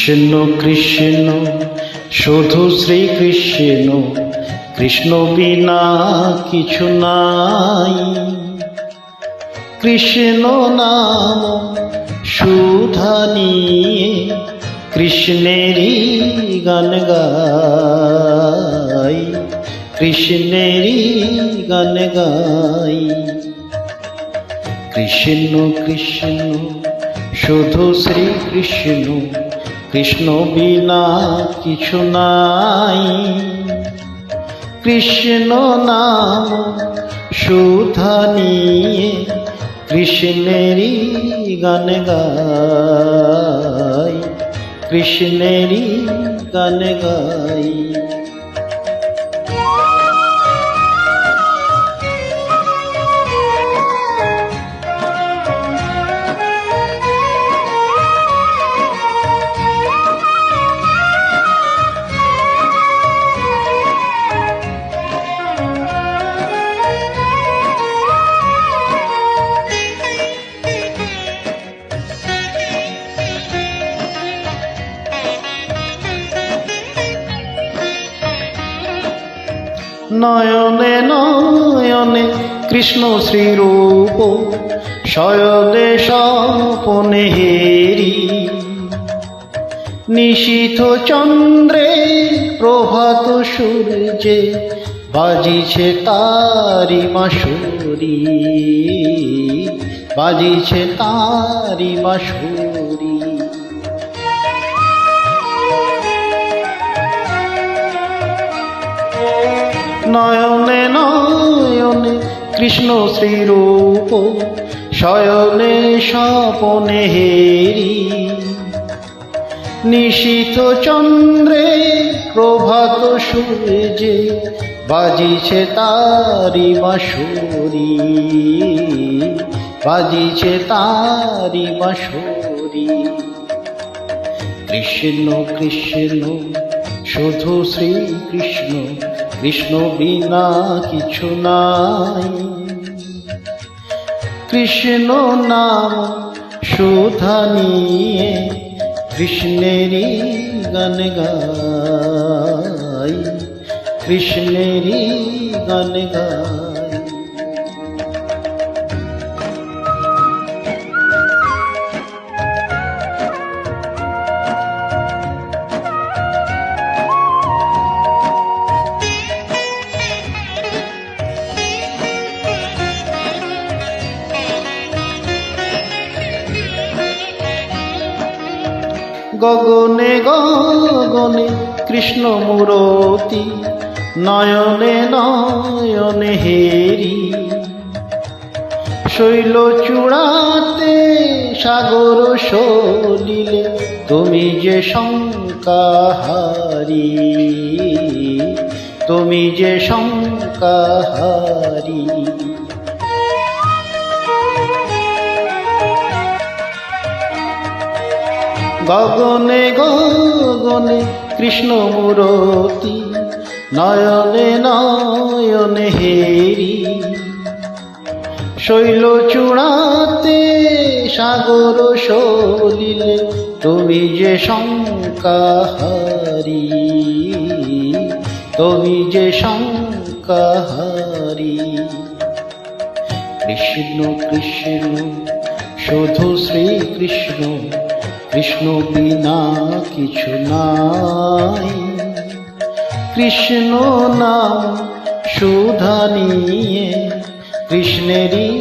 কৃষ্ণ কৃষ্ণ শুধু শ্রীকৃষ্ণ, কৃষ্ণ বিনা কিছু নাই। কৃষ্ণ নাম সুধা নিয়ে কৃষ্ণেরই গান গাই, কৃষ্ণেরই গান গাই। কৃষ্ণ কৃষ্ণ শুধু শ্রীকৃষ্ণ, কৃষ্ণ বিনা কিছু নাই। কৃষ্ণ নাম সুধা নিয়ে কৃষ্ণেরই গান গাই, কৃষ্ণেরই গান গাই। নয়নে নয়নে কৃষ্ণ শ্রীরূপ, শয়নে স্বপনে হেরি। নিশীথ চন্দ্রে প্রভাত সূর্যে বাজিছে তারি বাঁশুরি, বাজিছে তারি বাঁশুরি। নয়নে নয়নে কৃষ্ণ শ্রীরূপ, শয়নে স্বপনে হেরি। নিশীথ চন্দ্রে প্রভাত সূর্যে বাজিছে তারি বাঁশুরি, বাজিছে তারি বাঁশুরি। কৃষ্ণ কৃষ্ণ শুধু শ্রীকৃষ্ণ, কৃষ্ণ বিনা কিছু নাই। কৃষ্ণ নাম সুধা নিয়ে কৃষ্ণেরই গান গাই, কৃষ্ণেরই গান গাই। গগনে গগনে কৃষ্ণ মূরতি, নয়নে নয়নে হেরি। শৈল চূড়াতে সাগর সলিলে তুমি যে শঙ্কাহারি, তুমি যে শঙ্কাহারি। গগনে গগনে কৃষ্ণ মূরতি, নয়নে নয়নে হেরি। শৈল চূড়াতে সাগর সলিলে তুমি যে শঙ্কাহারি, তুমি যে শঙ্কাহারি। কৃষ্ণ কৃষ্ণ শুধু শ্রীকৃষ্ণ, কৃষ্ণ বিনা কিছু নাই। কৃষ্ণ নাম সুধা নিয়ে কৃষ্ণেরই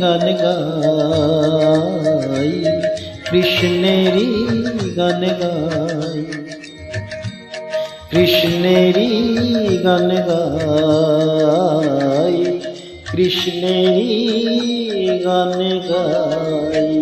গান গাই, কৃষ্ণেরই গান গাই, কৃষ্ণেরই গান গাই, কৃষ্ণেরই গান গাই।